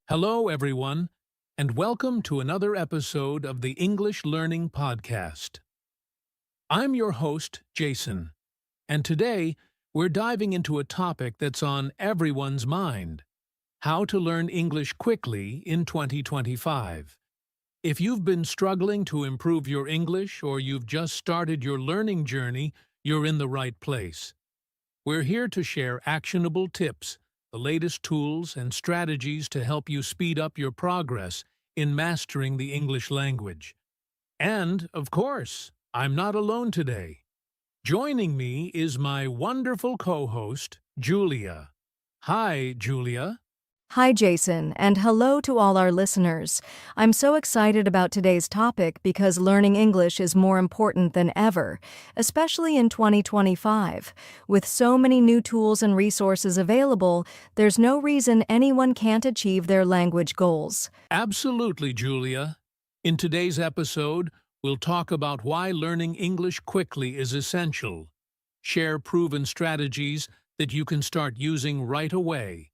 Hello, everyone, and welcome to another episode of the English Learning Podcast. I'm your host, Jason, and today we're diving into a topic that's on everyone's mind: how to learn English quickly in 2025. If you've been struggling to improve your English or you've just started your learning journey, you're in the right place. We're here to share actionable tips, the latest tools and strategies to help you speed up your progress in mastering the English language. And, of course, I'm not alone today. Joining me is my wonderful co-host, Julia. Hi, Julia. Hi, Jason, and hello to all our listeners. I'm so excited about today's topic because learning English is more important than ever, especially in 2025. With so many new tools and resources available, there's no reason anyone can't achieve their language goals. Absolutely, Julia. In today's episode, we'll talk about why learning English quickly is essential, share proven strategies that you can start using right away,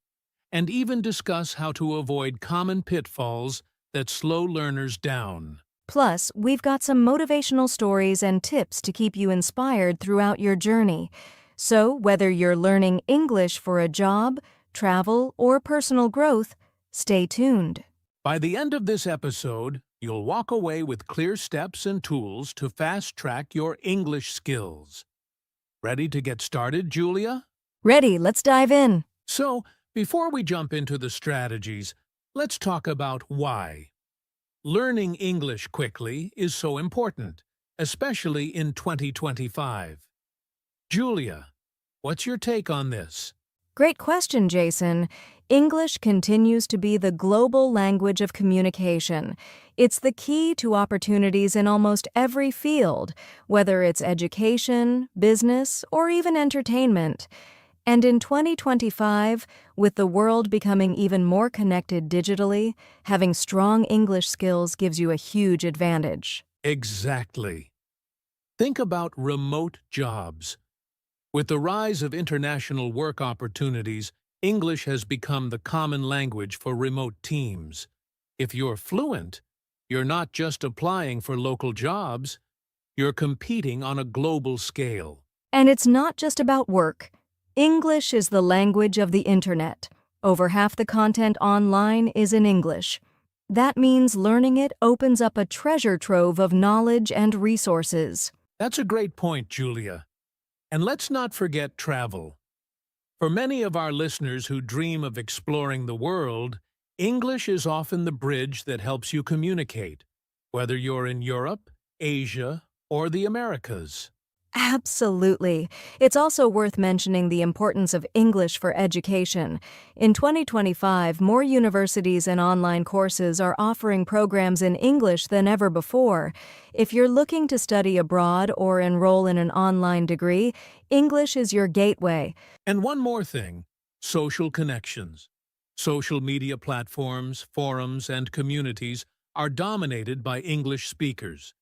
and even discuss how to avoid common pitfalls that slow learners down. Plus, we've got some motivational stories and tips to keep you inspired throughout your journey. So, whether you're learning English for a job, travel, or personal growth, stay tuned. By the end of this episode, you'll walk away with clear steps and tools to fast-track your English skills. Ready to get started, Julia? Ready, let's dive in. So, before we jump into the strategies, let's talk about why. Learning English quickly is so important, especially in 2025. Julia, what's your take on this? Great question, Jason. English continues to be the global language of communication. It's the key to opportunities in almost every field, whether it's education, business, or even entertainment. And in 2025, with the world becoming even more connected digitally, having strong English skills gives you a huge advantage. Exactly. Think about remote jobs. With the rise of international work opportunities, English has become the common language for remote teams. If you're fluent, you're not just applying for local jobs, you're competing on a global scale. And it's not just about work. English is the language of the internet. Over half the content online is in English. That means learning it opens up a treasure trove of knowledge and resources. That's a great point, Julia. And let's not forget travel. For many of our listeners who dream of exploring the world, English is often the bridge that helps you communicate, whether you're in Europe, Asia, or the Americas. Absolutely. It's also worth mentioning the importance of English for education. In 2025, more universities and online courses are offering programs in English than ever before. If you're looking to study abroad or enroll in an online degree, English is your gateway. And one more thing, social connections. Social media platforms, forums, and communities are dominated by English speakers.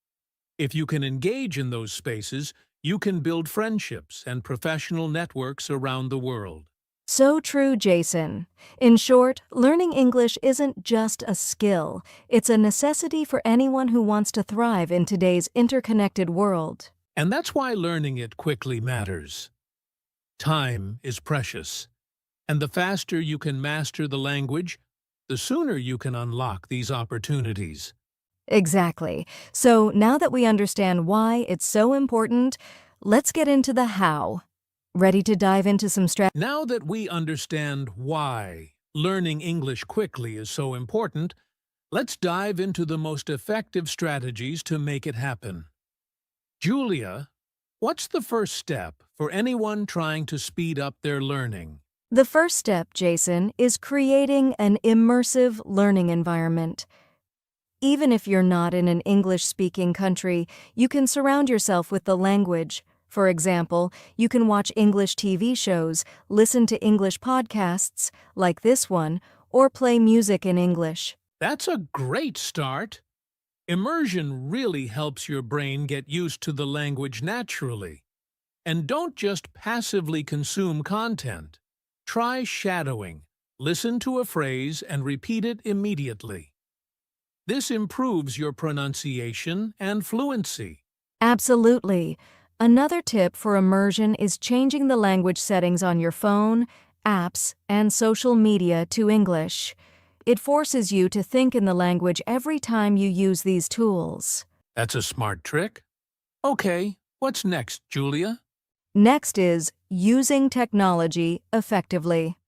If you can engage in those spaces, you can build friendships and professional networks around the world. So true, Jason. In short, learning English isn't just a skill. It's a necessity for anyone who wants to thrive in today's interconnected world. And that's why learning it quickly matters. Time is precious, and the faster you can master the language, the sooner you can unlock these opportunities. Exactly. So now that we understand why it's so important, let's get into the how. Ready to dive into some strategies? Now that we understand why learning English quickly is so important, let's dive into the most effective strategies to make it happen. Julia, what's the first step for anyone trying to speed up their learning? The first step, Jason, is creating an immersive learning environment. Even if you're not in an English-speaking country, you can surround yourself with the language. For example, you can watch English TV shows, listen to English podcasts, like this one, or play music in English. That's a great start. Immersion really helps your brain get used to the language naturally. And don't just passively consume content. Try shadowing, Listen to a phrase and repeat it immediately. This improves your pronunciation and fluency. Absolutely. Another tip for immersion is changing the language settings on your phone, apps, and social media to English. It forces you to think in the language every time you use these tools. That's a smart trick. Okay, what's next, Julia? Next is using technology effectively.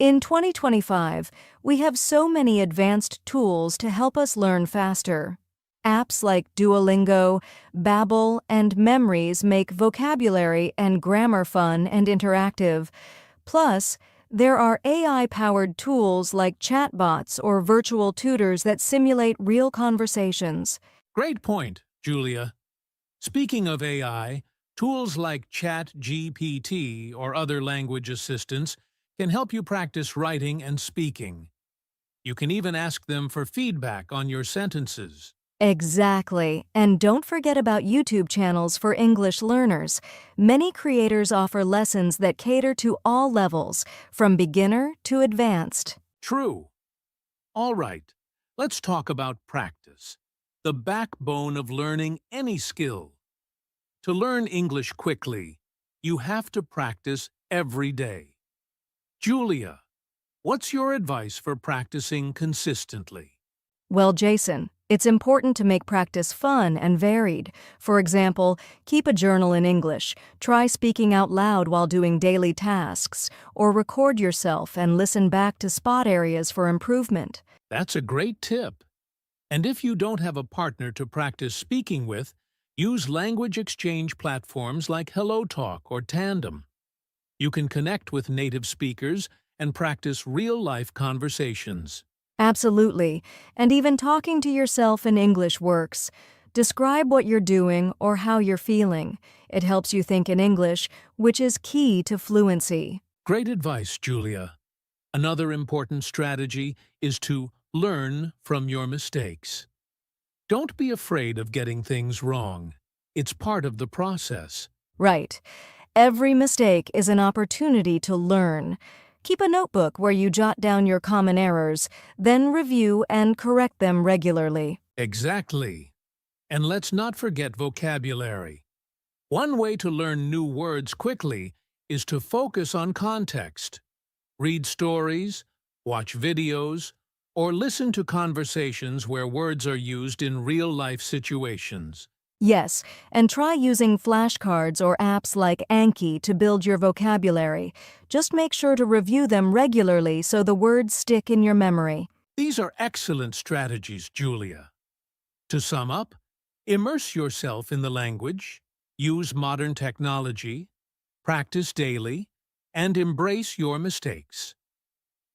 In 2025, we have so many advanced tools to help us learn faster. Apps like Duolingo, Babbel, and Memories make vocabulary and grammar fun and interactive. Plus, there are AI-powered tools like chatbots or virtual tutors that simulate real conversations. Great point, Julia. Speaking of AI, tools like ChatGPT or other language assistants can help you practice writing and speaking. You can even ask them for feedback on your sentences. Exactly. And don't forget about YouTube channels for English learners. Many creators offer lessons that cater to all levels, from beginner to advanced. True. All right, let's talk about practice, the backbone of learning any skill. To learn English quickly, you have to practice every day. Julia, what's your advice for practicing consistently? Well, Jason, it's important to make practice fun and varied. For example, keep a journal in English, try speaking out loud while doing daily tasks, or record yourself and listen back to spot areas for improvement. That's a great tip. And if you don't have a partner to practice speaking with, use language exchange platforms like HelloTalk or Tandem. You can connect with native speakers and practice real-life conversations. Absolutely. And even talking to yourself in English works. Describe what you're doing or how you're feeling. It helps you think in English, which is key to fluency. Great advice, Julia. Another important strategy is to learn from your mistakes. Don't be afraid of getting things wrong. It's part of the process. Right. Every mistake is an opportunity to learn. Keep a notebook where you jot down your common errors, then review and correct them regularly. Exactly. And let's not forget vocabulary. One way to learn new words quickly is to focus on context. Read stories, watch videos, or listen to conversations where words are used in real-life situations. Yes, and try using flashcards or apps like Anki to build your vocabulary. Just make sure to review them regularly so the words stick in your memory. These are excellent strategies, Julia. To sum up, immerse yourself in the language, use modern technology, practice daily, and embrace your mistakes.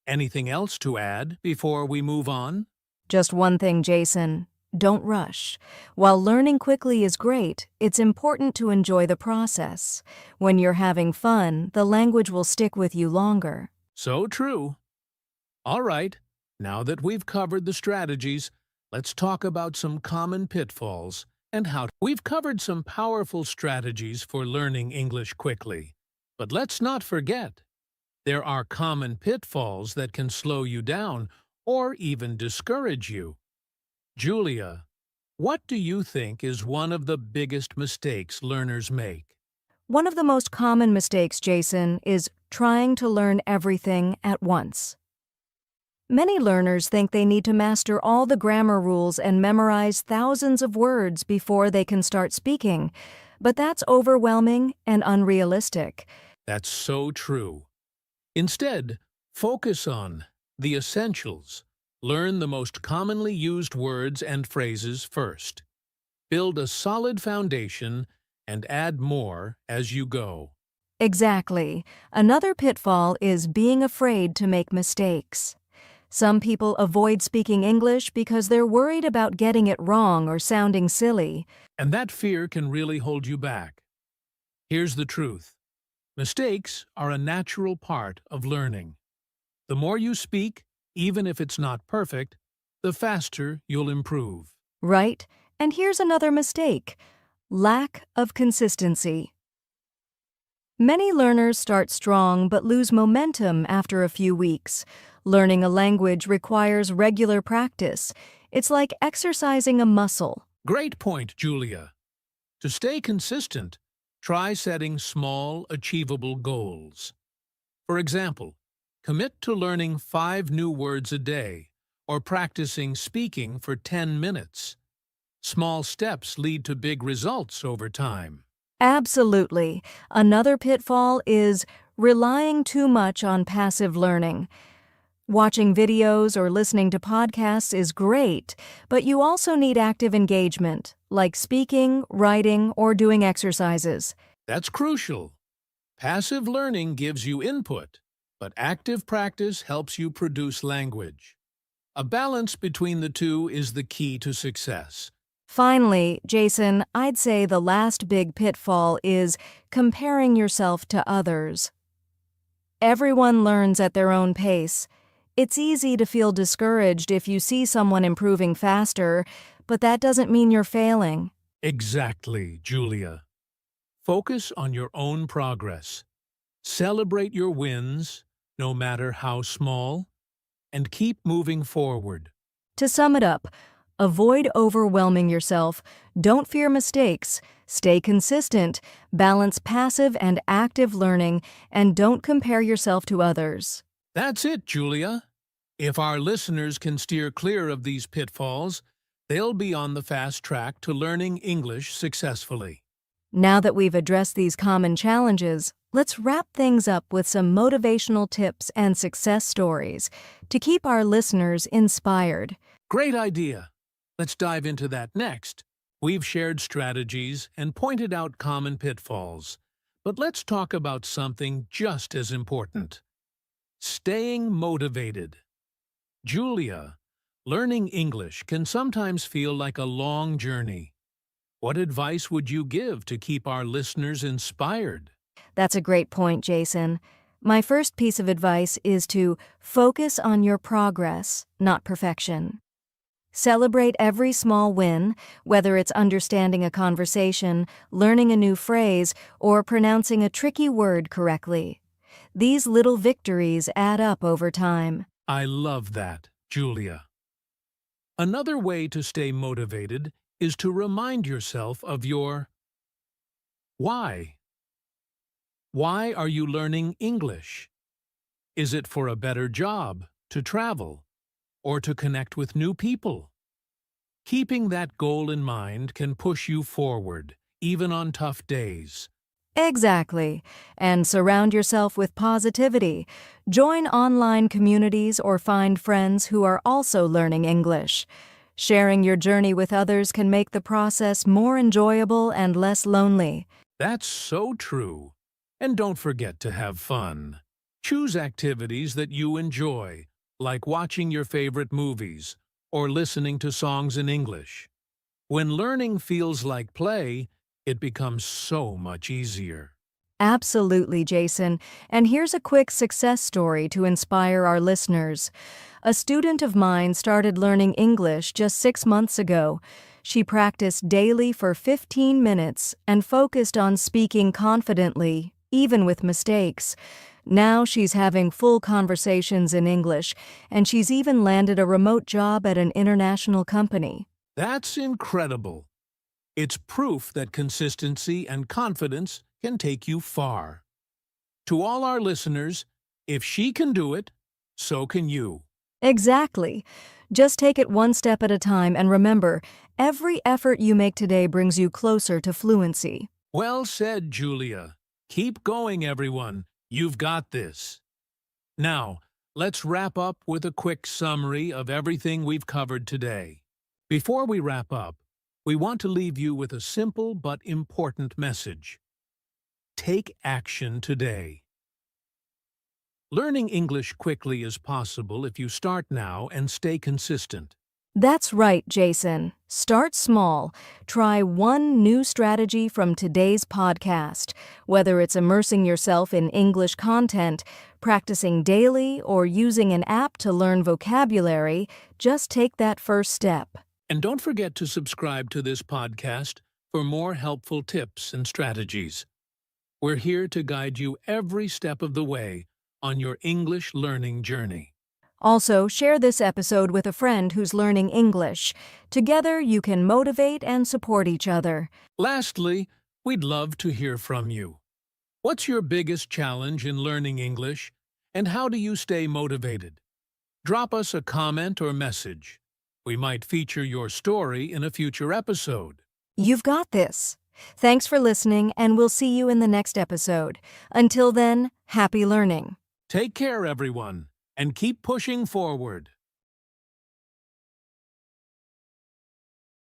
Anything else to add before we move on? Just one thing, Jason. Don't rush. While learning quickly is great, it's important to enjoy the process. When you're having fun, the language will stick with you longer. So true. All right, now that we've covered the strategies, let's talk about some common pitfalls and how we've covered some powerful strategies for learning English quickly. But let's not forget, there are common pitfalls that can slow you down or even discourage you. Julia, what do you think is one of the biggest mistakes learners make? One of the most common mistakes, Jason, is trying to learn everything at once. Many learners think they need to master all the grammar rules and memorize thousands of words before they can start speaking, but that's overwhelming and unrealistic. That's so true. Instead, focus on the essentials. Learn the most commonly used words and phrases first. Build a solid foundation and add more as you go. Exactly. Another pitfall is being afraid to make mistakes. Some people avoid speaking English because they're worried about getting it wrong or sounding silly. And that fear can really hold you back. Here's the truth. Mistakes are a natural part of learning. The more you speak, even if it's not perfect, the faster you'll improve. Right? And here's another mistake: lack of consistency. Many learners start strong but lose momentum after a few weeks. Learning a language requires regular practice. It's like exercising a muscle. Great point, Julia. To stay consistent, try setting small, achievable goals. For example, commit to learning 5 new words a day or practicing speaking for 10 minutes. Small steps lead to big results over time. Absolutely. Another pitfall is relying too much on passive learning. Watching videos or listening to podcasts is great, but you also need active engagement, like speaking, writing, or doing exercises. That's crucial. Passive learning gives you input, but active practice helps you produce language. A balance between the two is the key to success. Finally, Jason, I'd say the last big pitfall is comparing yourself to others. Everyone learns at their own pace. It's easy to feel discouraged if you see someone improving faster, but that doesn't mean you're failing. Exactly, Julia. Focus on your own progress. Celebrate your wins, no matter how small, and keep moving forward. To sum it up, avoid overwhelming yourself, don't fear mistakes, stay consistent, balance passive and active learning, and don't compare yourself to others. That's it, Julia. If our listeners can steer clear of these pitfalls, they'll be on the fast track to learning English successfully. Now that we've addressed these common challenges, let's wrap things up with some motivational tips and success stories to keep our listeners inspired. Great idea. Let's dive into that next. We've shared strategies and pointed out common pitfalls, but let's talk about something just as important. Staying motivated. Julia, learning English can sometimes feel like a long journey. What advice would you give to keep our listeners inspired? That's a great point, Jason. My first piece of advice is to focus on your progress, not perfection. Celebrate every small win, whether it's understanding a conversation, learning a new phrase, or pronouncing a tricky word correctly. These little victories add up over time. I love that, Julia. Another way to stay motivated is to remind yourself of your why. Why are you learning English? Is it for a better job, to travel, or to connect with new people? Keeping that goal in mind can push you forward, even on tough days. Exactly. And surround yourself with positivity. Join online communities or find friends who are also learning English. Sharing your journey with others can make the process more enjoyable and less lonely. That's so true. And don't forget to have fun. Choose activities that you enjoy, like watching your favorite movies or listening to songs in English. When learning feels like play, it becomes so much easier. Absolutely, Jason. And here's a quick success story to inspire our listeners. A student of mine started learning English just 6 months ago. She practiced daily for 15 minutes and focused on speaking confidently, even with mistakes. Now she's having full conversations in English, and she's even landed a remote job at an international company. That's incredible. It's proof that consistency and confidence can take you far. To all our listeners, if she can do it, so can you. Exactly. Just take it one step at a time and remember, every effort you make today brings you closer to fluency. Well said, Julia. Keep going, everyone. You've got this. Now, let's wrap up with a quick summary of everything we've covered today. Before we wrap up, we want to leave you with a simple but important message. Take action today. Learning English quickly is possible if you start now and stay consistent. That's right, Jason. Start small. Try one new strategy from today's podcast. Whether it's immersing yourself in English content, practicing daily, or using an app to learn vocabulary, just take that first step. And don't forget to subscribe to this podcast for more helpful tips and strategies. We're here to guide you every step of the way on your English learning journey. Also, share this episode with a friend who's learning English. Together, you can motivate and support each other. Lastly, we'd love to hear from you. What's your biggest challenge in learning English, and how do you stay motivated? Drop us a comment or message. We might feature your story in a future episode. You've got this. Thanks for listening, and we'll see you in the next episode. Until then, happy learning. Take care, everyone, and keep pushing forward.